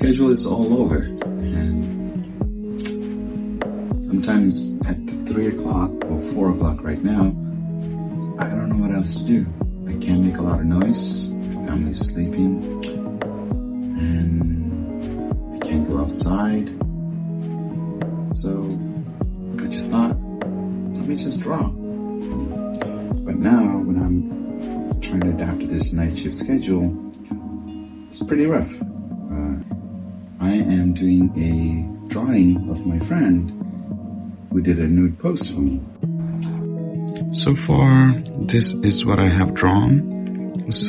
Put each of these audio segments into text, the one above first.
schedule is all over, and sometimes at 3 o'clock or 4 o'clock right now, I don't know what else to do. I can't make a lot of noise, my family's sleeping, and I can't go outside. So I just thought, let me just draw. But now when I'm trying to adapt to this night shift schedule, it's pretty rough. I am doing a drawing of my friend who did a nude post for me. So far, this is what I have drawn. It's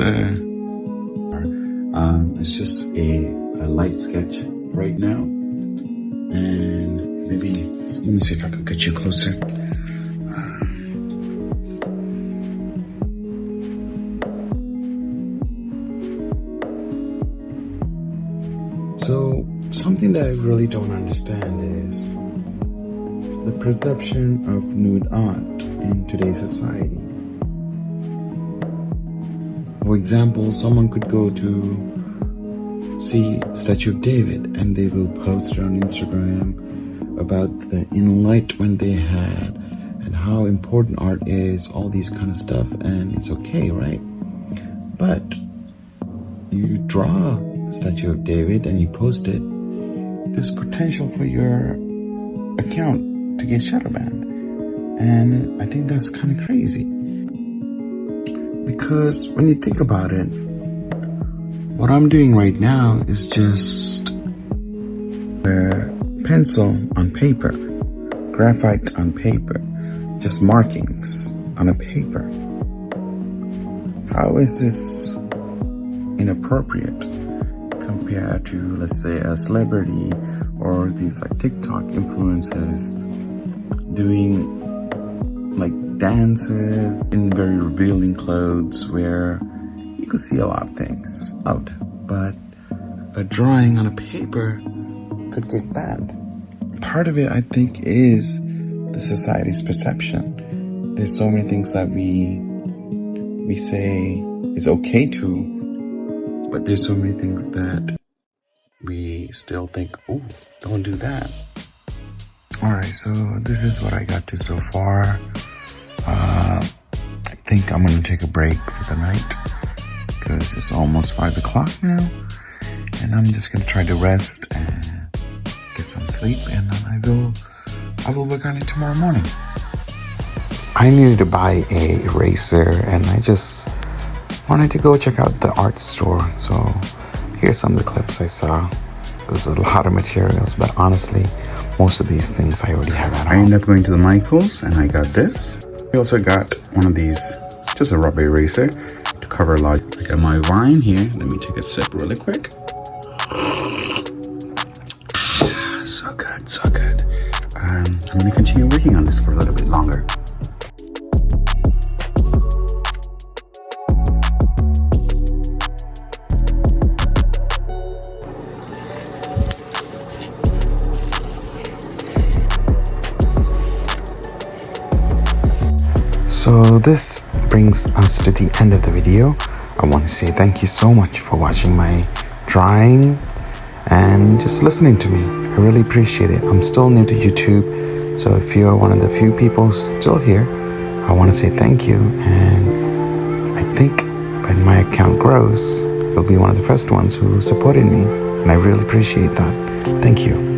just a light sketch right now. And maybe, let me see if I can get you closer. So, something that I really don't understand is the perception of nude art in today's society. For example, someone could go to see Statue of David and they will post it on Instagram about the enlightenment they had and how important art is, all these kind of stuff, and it's okay, right? But you draw Statue of David and you post it, there's potential for your account to get shadow banned. And I think that's kind of crazy. Because when you think about it, what I'm doing right now is just a pencil on paper, graphite on paper, just markings on a paper. How is this inappropriate compared to, let's say, a celebrity or these like TikTok influencers doing like dances in very revealing clothes where you could see a lot of things out, but a drawing on a paper could get banned. Part of it, I think, is the society's perception. There's so many things that we say is okay to, but there's so many things that we still think, oh, don't do that. Alright, so this is what I got to so far. I think I'm gonna take a break for the night because it's almost 5 o'clock now, and I'm just gonna try to rest and get some sleep, and then I will work on it tomorrow morning. I needed to buy a eraser, and I just wanted to go check out the art store. So here's some of the clips I saw. There's a lot of materials, but honestly, most of these things I already have at home. I ended up going to the Michaels and I got this. I also got one of these, just a rubber eraser to cover a lot. I got my wine here. Let me take a sip really quick. So good, so good. I'm gonna continue working on this for a little bit longer. So this brings us to the end of the video. I want to say thank you so much for watching my drawing and just listening to me. I really appreciate it. I'm still new to YouTube, so if you're one of the few people still here, I want to say thank you. And I think when my account grows, you'll be one of the first ones who supported me, and I really appreciate that. Thank you.